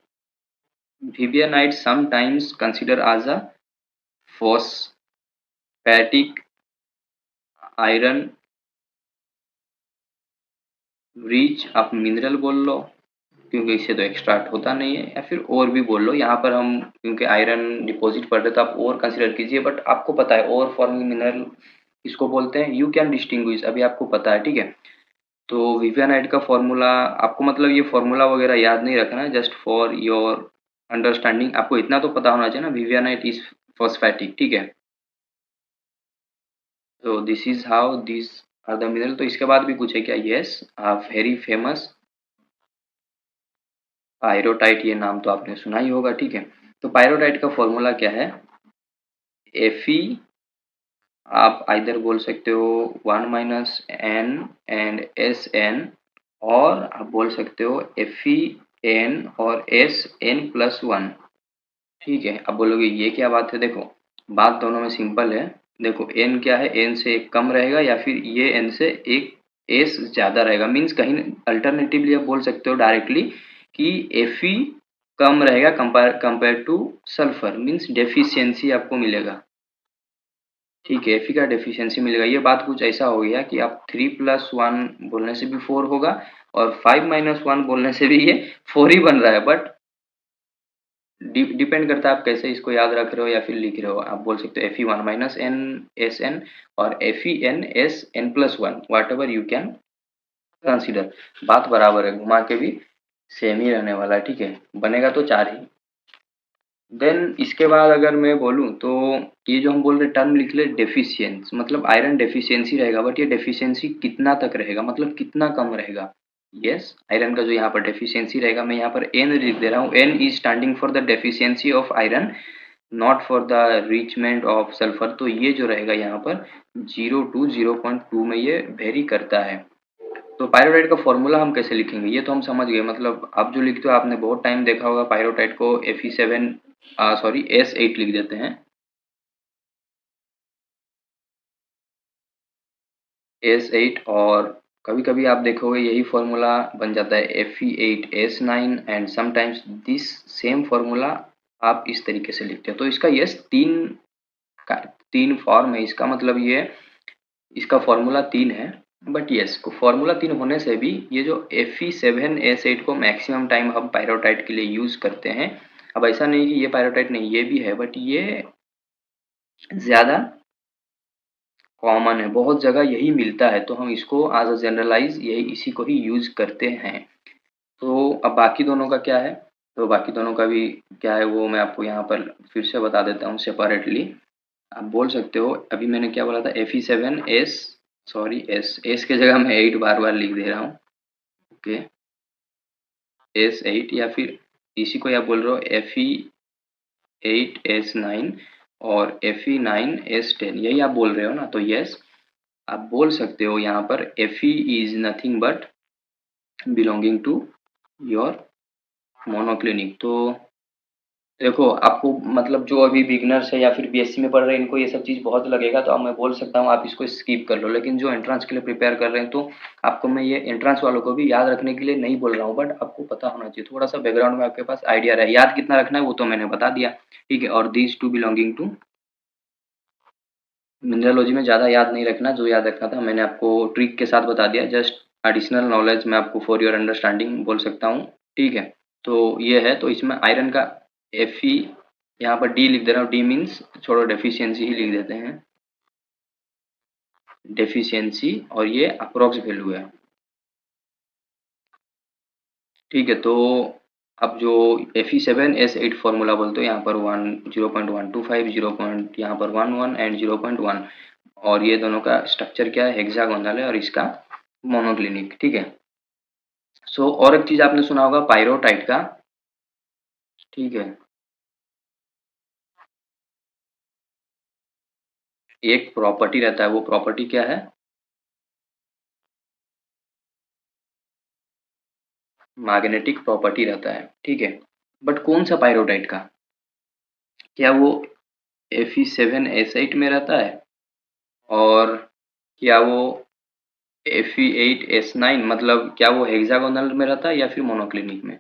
Vivianite sometimes consider as a phosphatic iron rich, आप मिनरल बोल लो क्योंकि इससे तो एक्सट्रैक्ट होता नहीं है, या फिर और भी बोल लो। यहाँ पर हम क्योंकि आयरन डिपॉजिट पढ़ रहे तो आप और कंसिडर कीजिए, बट आपको पता है और फॉर्मिंग मिनरल इसको बोलते हैं, यू कैन डिस्टिंग्विश, अभी आपको पता है, ठीक है। तो विवियानाइट का फॉर्मूला आपको मतलब ये फॉर्मूला वगैरह याद नहीं रखना है, जस्ट फॉर योर अंडरस्टैंडिंग आपको इतना तो पता होना चाहिए ना, विवियानाइट इज फॉस्फेटिक, ठीक है। तो this is how this are the mineral. तो इसके बाद भी कुछ है क्या, यस, वेरी फेमस पायरोटाइट, ये नाम तो आपने सुना ही होगा, ठीक है। तो पायरोटाइट का फॉर्मूला क्या है, Fe, आप आइदर बोल सकते हो 1 - n एंड Sn, और आप बोल सकते हो Fe(n) और Sn+1, ठीक है। अब बोलोगे ये क्या बात है, देखो बात दोनों में सिंपल है। देखो n क्या है, n से एक कम रहेगा, या फिर ये n से एक s ज्यादा रहेगा, मीन्स कहीं अल्टरनेटिवली आप बोल सकते हो डायरेक्टली कि Fe कम रहेगा compare two sulphur, means deficiency आपको मिलेगा, ठीक है। Fe का डेफिशिएंसी मिलेगा। ये बात कुछ ऐसा हो गया कि आप 3+1 बोलने से भी 4 होगा, और 5 - 1 बोलने से भी ये 4 ही बन रहा है, बट डिपेंड करता है आप कैसे इसको याद रख रहे हो या फिर लिख रहे हो। आप बोल सकते हो Fe1 - n Sn और Fen Sn+1, what ever you can consider, बात बराबर है, घुमा के भी सेम ही रहने वाला है, ठीक है। बनेगा तो 4 ही। देन इसके बाद अगर मैं बोलूँ तो ये जो हम बोल रहे टर्म लिख ले डेफिशिएंस, मतलब आयरन डेफिशिएंसी रहेगा, बट ये डेफिशिएंसी कितना तक रहेगा, मतलब कितना कम रहेगा। यस, आयरन का जो यहाँ पर डेफिशिएंसी रहेगा, मैं यहाँ पर एन लिख दे रहा हूँ, N is standing for the deficiency of iron, not for the richment of sulphur. तो ये जो रहेगा यहाँ पर 0 to 0.2 में ये वेरी करता है। तो पायरोटाइट का फॉर्मूला हम कैसे लिखेंगे, ये तो हम समझ गए, मतलब आप जो लिखते हो आपने बहुत टाइम देखा होगा पायरोटाइट को Fe7 सॉरी S8 लिख देते हैं, S8, और कभी कभी आप देखोगे यही फॉर्मूला बन जाता है Fe8S9, and sometimes this same formula आप इस तरीके से लिखते हो। तो इसका यस का तीन फॉर्म है, इसका मतलब ये इसका फॉर्मूला 3 है, बट यस फॉर्मूला 3 होने से भी ये जो Fe7S8 को मैक्सिमम टाइम हम पायरोटाइट के लिए यूज करते हैं। अब ऐसा नहीं कि ये पायरोटाइट नहीं, ये भी है, बट ये ज्यादा कॉमन है, बहुत जगह यही मिलता है, तो हम इसको एज अ जनरलाइज यही इसी को ही यूज करते हैं। तो अब बाकी दोनों का क्या है, तो बाकी दोनों का भी क्या है वो मैं आपको यहाँ पर फिर से बता देता हूँ सेपरेटली। आप बोल सकते हो, अभी मैंने क्या बोला था, Fe7S सॉरी, एस एस के जगह मैं 8 बार बार लिख दे रहा हूँ। ओके, S8 या फिर इसी को आप बोल रहे हो Fe8S9 और Fe9S10, यही आप बोल रहे हो ना? तो यस, आप बोल सकते हो यहाँ पर Fe is nothing but belonging to your monoclinic. तो देखो, आपको मतलब जो अभी बिगिनर्स है या फिर बीएससी में पढ़ रहे हैं, इनको ये सब चीज़ बहुत लगेगा, तो अब मैं बोल सकता हूँ आप इसको स्किप कर लो। लेकिन जो एंट्रेंस के लिए प्रिपेयर कर रहे हैं, तो आपको मैं ये एंट्रेंस वालों को भी याद रखने के लिए नहीं बोल रहा हूँ, बट आपको पता होना चाहिए, थोड़ा सा बैकग्राउंड में आपके पास आइडिया रहे। याद कितना रखना है वो तो मैंने बता दिया, ठीक है। और these two belonging to mineralogy में ज़्यादा याद नहीं रखना, जो याद रखना था मैंने आपको ट्रिक के साथ बता दिया। जस्ट एडिशनल नॉलेज मैं आपको फॉर योर अंडरस्टैंडिंग बोल सकता हूँ, ठीक है। तो ये है, तो इसमें आयरन का Fe, यहाँ पर डी लिख दे रहा हूँ। डी मीन्स छोड़ो, डेफिशिएंसी ही लिख देते हैं, डेफिशिएंसी, और ये अप्रोक्स वैल्यू है, ठीक है। तो अब जो Fe7S8 फॉर्मूला बोलते हो, यहाँ पर 0.125, 0 पॉइंट यहाँ पर 11 एंड 0.1, और ये दोनों का स्ट्रक्चर क्या है, हेक्सागोनल है, और इसका मोनोक्लिनिक, ठीक है। सो और एक चीज आपने सुना होगा पायरोटाइट का, ठीक है। एक प्रॉपर्टी रहता है, वो प्रॉपर्टी क्या है, मैग्नेटिक प्रॉपर्टी रहता है, ठीक है। बट कौन सा पायरोटाइट का, क्या वो Fe7S8 में रहता है, और क्या वो Fe8S9, मतलब क्या वो हेक्सागोनल में रहता है या फिर मोनोक्लिनिक में,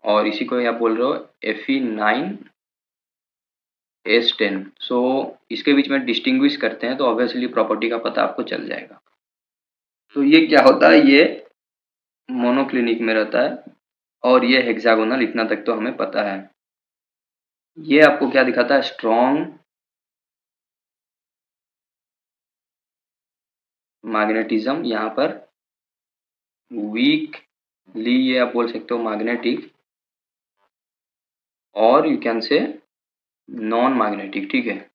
और इसी को आप बोल रहे हो Fe9S10। सो इसके बीच में डिस्टिंग्विश करते हैं, तो ऑब्वियसली प्रॉपर्टी का पता आपको चल जाएगा। तो ये क्या होता है, ये मोनोक्लिनिक में रहता है, और ये हेक्सागोनल, इतना तक तो हमें पता है। ये आपको क्या दिखाता है, स्ट्रॉन्ग मैग्नेटिज्म, यहाँ पर वीकली, ये आप बोल सकते हो मैग्नेटिक, और you can say non magnetic, ठीक है।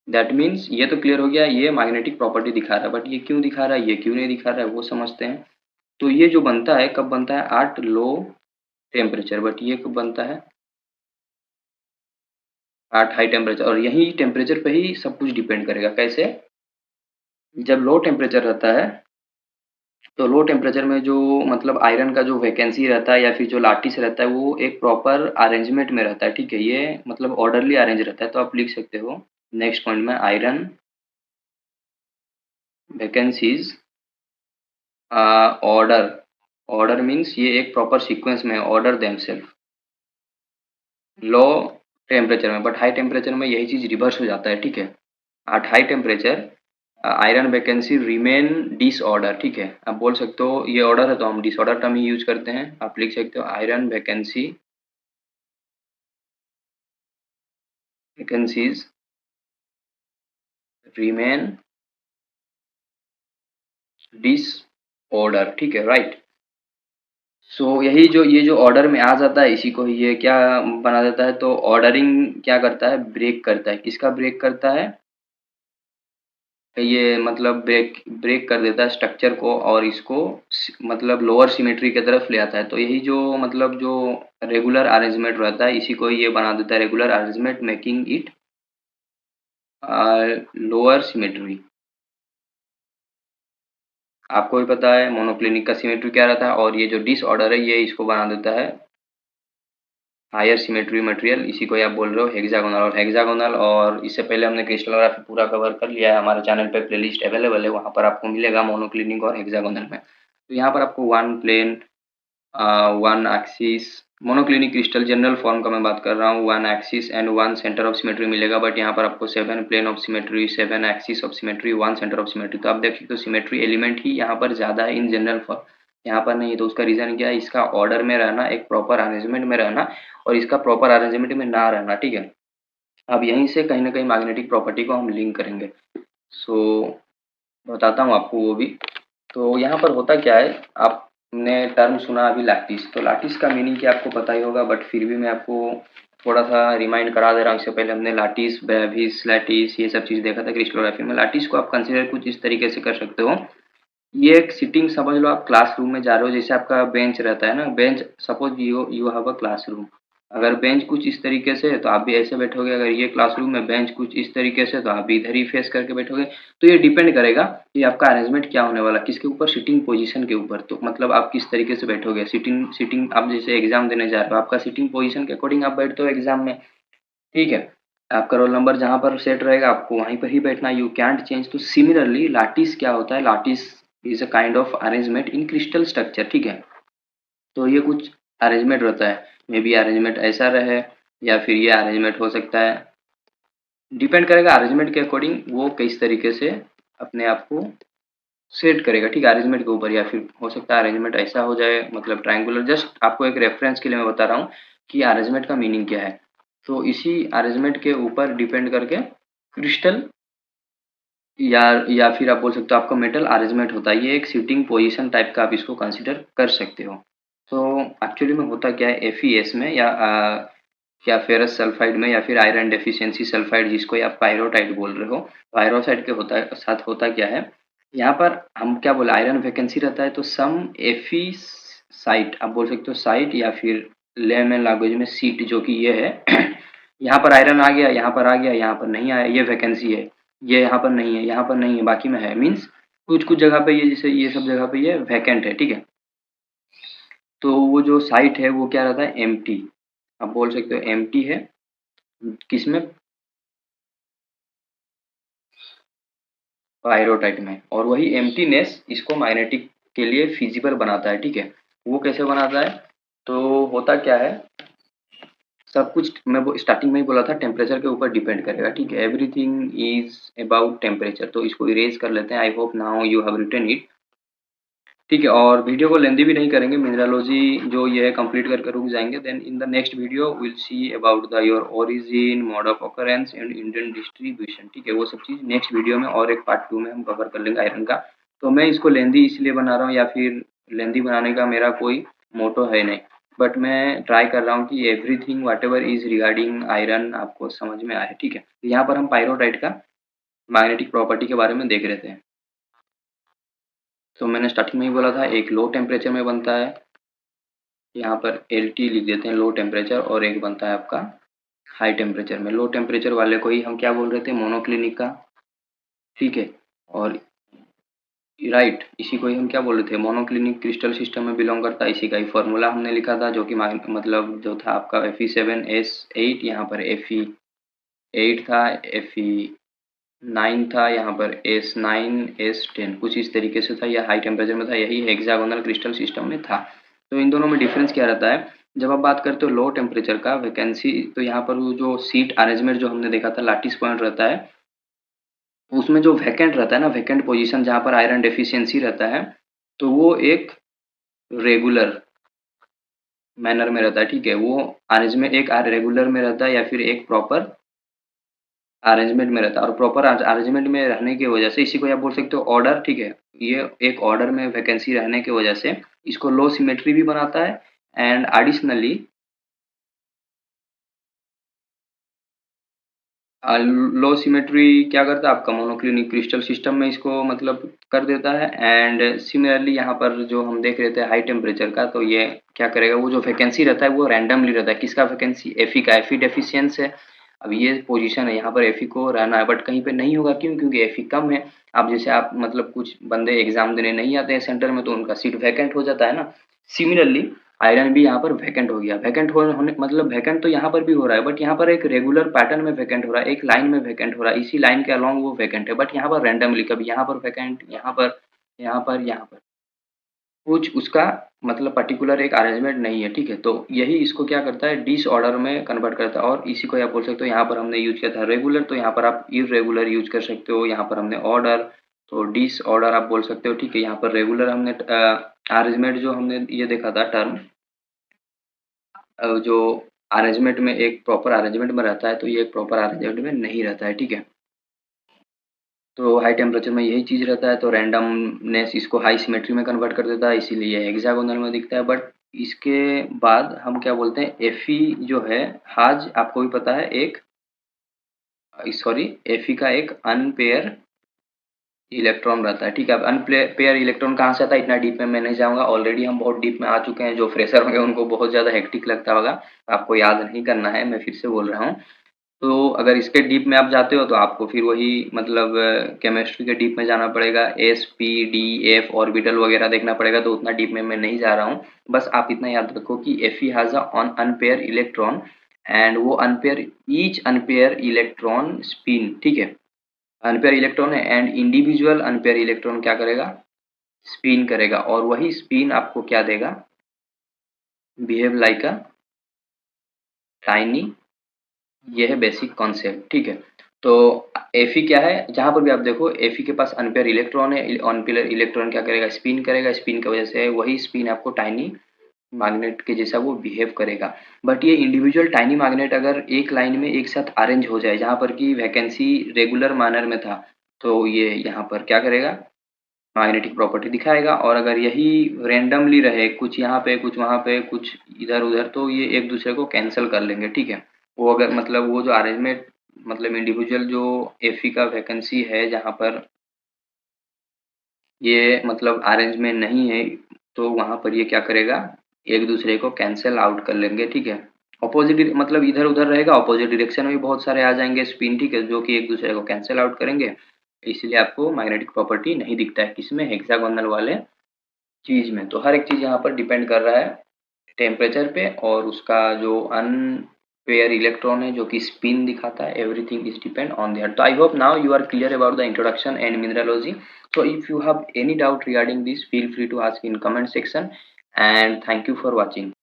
दैट मीन्स ये तो क्लियर हो गया, ये मैग्नेटिक प्रॉपर्टी दिखा रहा है, बट ये क्यों दिखा रहा है, ये क्यों नहीं दिखा रहा है, वो समझते हैं। तो ये जो बनता है, कब बनता है, एट लो टेम्परेचर, बट ये कब बनता है, एट हाई टेम्परेचर। और यही टेम्परेचर पे ही सब कुछ डिपेंड करेगा। कैसे, जब लो टेम्परेचर रहता है, तो लो टेम्परेचर में जो मतलब आयरन का जो वैकेंसी रहता है या फिर जो लाटिस रहता है, वो एक प्रॉपर अरेंजमेंट में रहता है, ठीक है। ये मतलब ऑर्डरली अरेंज रहता है, तो आप लिख सकते हो नेक्स्ट पॉइंट में, iron vacancies order, order means ये एक प्रॉपर सीक्वेंस में ऑर्डर देमसेल्फ लो टेम्परेचर में, बट हाई टेम्परेचर में यही चीज रिवर्स हो जाता है, ठीक है। At high temperature iron vacancy remain disorder, ठीक है। आप बोल सकते हो ये ऑर्डर है, तो हम डिसऑर्डर टर्म ही यूज करते हैं। आप लिख सकते हो आयरन वैकेंसीज रिमेन डिसऑर्डर, ठीक है, राइट। सो यही जो ये जो ऑर्डर में आ जाता है, इसी को ये क्या बना देता है, तो ऑर्डरिंग क्या करता है, ब्रेक करता है। किसका ब्रेक करता है, ये मतलब ब्रेक ब्रेक कर देता है स्ट्रक्चर को, और इसको मतलब लोअर सिमेट्री की तरफ ले आता है। तो यही जो मतलब जो रेगुलर अरेंजमेंट रहता है, इसी को ये बना देता है regular arrangement, making it lower symmetry. आपको भी पता है मोनोक्लिनिक का सिमेट्री क्या रहता है, और ये जो डिसऑर्डर है, ये इसको बना देता है हायर सिमेट्री मटेरियल, इसी को आप बोल रहे हो हेक्सागोनल। और हेक्सागोनल, और इससे पहले हमने क्रिस्टलोग्राफी पूरा कवर कर लिया है, हमारे चैनल पे प्लेलिस्ट अवेलेबल है, वहाँ पर आपको मिलेगा मोनोक्लिनिक और हेक्सागोनल में। तो यहाँ पर आपको one plane, one axis, monoclinic crystal general form का मैं बात कर रहा हूँ, one axis and one centre of symmetry मिलेगा। बट यहाँ पर आपको 7 plane of symmetry, 7 axis of symmetry, one centre of symmetry. तो आप देख सकते हो सिमेट्री एलिमेंट ही यहाँ पर ज़्यादा है इन जनरल फॉर्म, यहाँ पर नहीं। तो उसका रीज़न क्या है, इसका ऑर्डर में रहना, एक प्रॉपर अरेंजमेंट में रहना, और इसका प्रॉपर अरेंजमेंट में ना रहना, ठीक है। अब यहीं से कहीं ना कहीं मैग्नेटिक प्रॉपर्टी को हम लिंक करेंगे। सो बताता हूँ आपको वो भी। तो यहाँ पर होता क्या है, आपने टर्म सुना अभी लैटिस, तो लैटिस का मीनिंग क्या आपको पता ही होगा, बट फिर भी मैं आपको थोड़ा सा रिमाइंड करा दे रहा हूँ। इससे पहले हमने लाटिस, ब्रेविस, लैटिस ये सब चीज़ देखा था क्रिस्टलोग्राफी में। लाटिस को आप कंसिडर कुछ इस तरीके से कर सकते हो, ये एक सिटिंग समझ लो, आप क्लासरूम में जा रहे हो, जैसे आपका बेंच रहता है ना, bench suppose you you have a classroom, अगर बेंच कुछ इस तरीके से है तो आप भी ऐसे बैठोगे, अगर ये क्लासरूम में बेंच कुछ इस तरीके से है तो आप भी इधर ही फेस करके बैठोगे। तो ये डिपेंड करेगा कि आपका अरेंजमेंट क्या होने वाला, किसके ऊपर, सिटिंग पोजीशन के ऊपर। तो मतलब आप किस तरीके से बैठोगे, सिटिंग सिटिंग आप जैसे एग्जाम देने जा रहे हो, आपका सिटिंग पोजीशन के अकॉर्डिंग आप बैठते हो एग्जाम में, ठीक है। आपका रोल नंबर जहाँ पर सेट रहेगा आपको वहीं पर ही बैठना, यू कैंट चेंज। तो सिमिलरली लाटिस क्या होता है, lattice is a kind of arrangement in crystal structure, ठीक है। तो ये कुछ अरेंजमेंट रहता है, मे बी अरेंजमेंट ऐसा रहे या फिर ये अरेंजमेंट हो सकता है, डिपेंड करेगा अरेंजमेंट के अकॉर्डिंग वो किस तरीके से अपने आप को सेट करेगा, ठीक है, अरेंजमेंट के ऊपर। या फिर हो सकता है अरेंजमेंट ऐसा हो जाए, मतलब ट्रायंगुलर, जस्ट आपको एक रेफरेंस के लिए मैं बता रहा हूँ कि अरेंजमेंट का मीनिंग क्या है। तो इसी अरेंजमेंट के ऊपर डिपेंड करके क्रिस्टल या फिर आप बोल सकते हो आपका मेटल अरेंजमेंट होता है। ये एक सिटिंग पोजीशन टाइप का आप इसको कंसीडर कर सकते हो। तो एक्चुअली में होता क्या है, एफईएस में या फेरस सल्फाइड में या फिर आयरन डेफिशिएंसी सल्फाइड जिसको आप पायरोटाइट बोल रहे हो, पायरोसाइड के होता है साथ होता क्या है, यहाँ पर हम क्या बोले, आयरन वैकेंसी रहता है, तो सम एफी साइट आप बोल सकते हो, साइट या फिर लेमन लैंग्वेज में सीट, जो कि ये है यहाँ पर आयरन आ गया, यहाँ पर आ गया, यहाँ पर नहीं आया, ये वैकेंसी है, ये यहाँ पर नहीं है, यहाँ पर नहीं है, बाकी में है, मीन्स कुछ कुछ जगह पे ये, जैसे ये सब जगह पे ये वैकेंट है, ठीक है। तो वो जो साइट है वो क्या रहता है, एम्प्टी, आप बोल सकते हो एम्प्टी है, किसमें, पायरोटाइट में। और वही एम्प्टीनेस इसको मैग्नेटिक के लिए फिजिबल बनाता है, ठीक है। वो कैसे बनाता है, तो होता क्या है, सब कुछ मैं वो स्टार्टिंग में ही बोला था, टेम्परेचर के ऊपर डिपेंड करेगा, ठीक है, एवरीथिंग इज अबाउट टेम्परेचर। तो इसको इरेज कर लेते हैं, I hope now you have written it, ठीक है। और वीडियो को लेंदी भी नहीं करेंगे, मिनरलोजी जो ये है कंप्लीट करके रुक जाएंगे, then in the next video will see about the your origin, mode of occurrence and Indian distribution, ठीक है। वो सब चीज़ नेक्स्ट वीडियो में और एक पार्ट 2 में हम कवर कर लेंगे आयरन का। तो मैं इसको लेंदी इसलिए बना रहा हूँ, या फिर लेंदी बनाने का मेरा कोई मोटो है नहीं, बट मैं ट्राई कर रहा हूँ कि everything what ever is regarding iron आपको समझ में आए, ठीक है। यहाँ पर हम पायरोटाइट का मैग्नेटिक प्रॉपर्टी के बारे में देख रहे थे। तो मैंने स्टार्टिंग में ही बोला था, एक लो टेम्परेचर में बनता है, यहाँ पर एल टी लिख देते हैं, लो टेम्परेचर, और एक बनता है आपका हाई टेम्परेचर में। लो टेम्परेचर वाले को ही हम क्या बोल रहे थे, मोनोक्लिनिक का, ठीक है। और राइट, इसी को ही हम क्या बोल रहे थे, मोनोक्लिनिक क्रिस्टल सिस्टम में बिलोंग करता है, इसी का ही फॉर्मूला हमने लिखा था, जो कि मतलब जो था आपका Fe7S8, यहाँ पर Fe8 था, Fe9 था, यहाँ पर S9S10 कुछ इस तरीके से था, यह हाई टेम्परेचर में था, यही हेक्सागोनल क्रिस्टल सिस्टम में था। तो इन दोनों में डिफरेंस क्या रहता है, जब आप बात करते हो लो टेम्परेचर का वैकेंसी, तो यहाँ पर वो जो सीट अरेंजमेंट जो हमने देखा था, लाटिस पॉइंट रहता है, उसमें जो वैकेंट रहता है ना, वैकेंट पोजीशन जहाँ पर आयरन डेफिशिएंसी रहता है, तो वो एक रेगुलर मैनर में रहता है, ठीक है। वो अरेंजमेंट एक रेगुलर में रहता है या फिर एक प्रॉपर अरेंजमेंट में रहता है, और प्रॉपर अरेंजमेंट में रहने की वजह से इसी को आप बोल सकते हो ऑर्डर, ठीक है। ये एक ऑर्डर में वैकेंसी रहने की वजह से इसको लो सिमेट्री भी बनाता है, एंड एडिशनली लो सिमेट्री क्या करता है आपका, मोनोक्लिनिक क्रिस्टल सिस्टम में इसको मतलब कर देता है। एंड सिमिलरली यहाँ पर जो हम देख रहे थे हाई टेम्परेचर का, तो ये क्या करेगा, वो जो वैकेंसी रहता है वो रैंडमली रहता है, किसका वैकेंसी, एफी का, एफी डेफिशिएंस है। अब ये पोजीशन है, यहाँ पर एफी को रहना है, बट कहीं पे नहीं होगा, क्यों, क्योंकि एफी कम है। अब जैसे आप मतलब कुछ बंदे एग्जाम देने नहीं आते हैं सेंटर में, तो उनका सीट वैकेंट हो जाता है ना। सिमिलरली आयरन भी यहाँ पर वैकेंट हो गया, वैकेंट होने मतलब वैकेंट तो यहाँ पर भी हो रहा है, बट यहाँ पर एक रेगुलर पैटर्न में वैकेंट हो रहा है, एक लाइन में वैकेंट हो रहा है, इसी लाइन के अलॉन्ग वो वैकेंट है, बट यहाँ पर रैंडमली कभी यहाँ पर वैकेंट, यहाँ पर, यहाँ पर, यहाँ पर, कुछ उसका मतलब पर्टिकुलर एक अरेंजमेंट नहीं है, ठीक है। तो यही इसको क्या करता है, डिसऑर्डर में कन्वर्ट करता है, और इसी को आप बोल सकते हो, यहाँ पर हमने यूज किया था रेगुलर, तो यहाँ पर आप इरेगुलर यूज कर सकते हो, यहाँ पर हमने ऑर्डर, तो डिसऑर्डर आप बोल सकते हो, ठीक है। यहाँ पर रेगुलर हमने अरेंजमेंट जो हमने ये देखा था टर्म, जो अरेंजमेंट में एक प्रॉपर अरेंजमेंट में रहता है, तो ये एक प्रॉपर अरेंजमेंट में नहीं रहता है, ठीक है। तो हाई टेम्परेचर में यही चीज़ रहता है, तो रैंडमनेस इसको हाई सिमेट्री में कन्वर्ट कर देता है, इसीलिए हेक्सागोनल में दिखता है। बट इसके बाद हम क्या बोलते हैं, एफी जो है, हाज आपको भी पता है एक, सॉरी, एफी का एक अनपेयर इलेक्ट्रॉन रहता है, ठीक है। अब अनपेयर इलेक्ट्रॉन कहाँ से आता है, इतना डीप में मैं नहीं जाऊंगा, ऑलरेडी हम बहुत डीप में आ चुके हैं। जो फ्रेशर होंगे उनको बहुत ज़्यादा हेक्टिक लगता होगा, आपको याद नहीं करना है, मैं फिर से बोल रहा हूँ। तो अगर इसके डीप में आप जाते हो तो आपको फिर वही मतलब केमिस्ट्री के डीप में जाना पड़ेगा, S P D F orbital वगैरह देखना पड़ेगा, तो उतना डीप में मैं नहीं जा रहा हूँ। बस आप इतना याद रखो कि F E has a unpair electron, and वो unpair, each unpair electron spin, ठीक है, अनपेयर इलेक्ट्रॉन है, एंड इंडिविजुअल अनपेयर इलेक्ट्रॉन क्या करेगा, स्पिन करेगा, और वही स्पिन आपको क्या देगा, बिहेव लाइक अ टाइनी, ये है बेसिक कॉन्सेप्ट, ठीक है। तो एफी क्या है, जहां पर भी आप देखो एफी के पास अनपेयर इलेक्ट्रॉन है, अनपेयर इलेक्ट्रॉन क्या करेगा, स्पिन करेगा, स्पिन की वजह से वही स्पिन आपको टाइनी मैग्नेट के जैसा वो बिहेव करेगा। बट ये इंडिविजुअल टाइनी मैग्नेट अगर एक लाइन में एक साथ अरेंज हो जाए, जहां पर की वैकेंसी रेगुलर मैनर में था, तो ये यहाँ पर क्या करेगा, मैग्नेटिक प्रॉपर्टी दिखाएगा। और अगर यही रेंडमली रहे, कुछ यहाँ पे कुछ वहाँ पे कुछ इधर उधर, तो ये एक दूसरे को कैंसिल कर लेंगे, ठीक है। वो अगर मतलब वो जो अरेंजमेंट, मतलब इंडिविजुअल जो एफी का वैकेंसी है जहाँ पर ये मतलब अरेंजमेंट नहीं है, तो वहाँ पर ये क्या करेगा, एक दूसरे को कैंसिल आउट कर लेंगे, ठीक है। अपोजिट मतलब इधर उधर रहेगा, अपोजिट डायरेक्शन में भी बहुत सारे आ जाएंगे स्पिन, ठीक है, जो कि एक दूसरे को कैंसिल आउट करेंगे। इसलिए आपको मैग्नेटिक प्रॉपर्टी नहीं दिखता है किसमें, हेक्सागोनल वाले चीज में। तो हर एक चीज यहाँ पर डिपेंड कर रहा है टेम्परेचर पे, और उसका जो अनपेयर इलेक्ट्रॉन है जो कि स्पिन दिखाता है, everything is depend on that. तो I hope now you are clear about the introduction and mineralogy. So if you have any doubt regarding this, feel free to ask in comment section, and thank you for watching.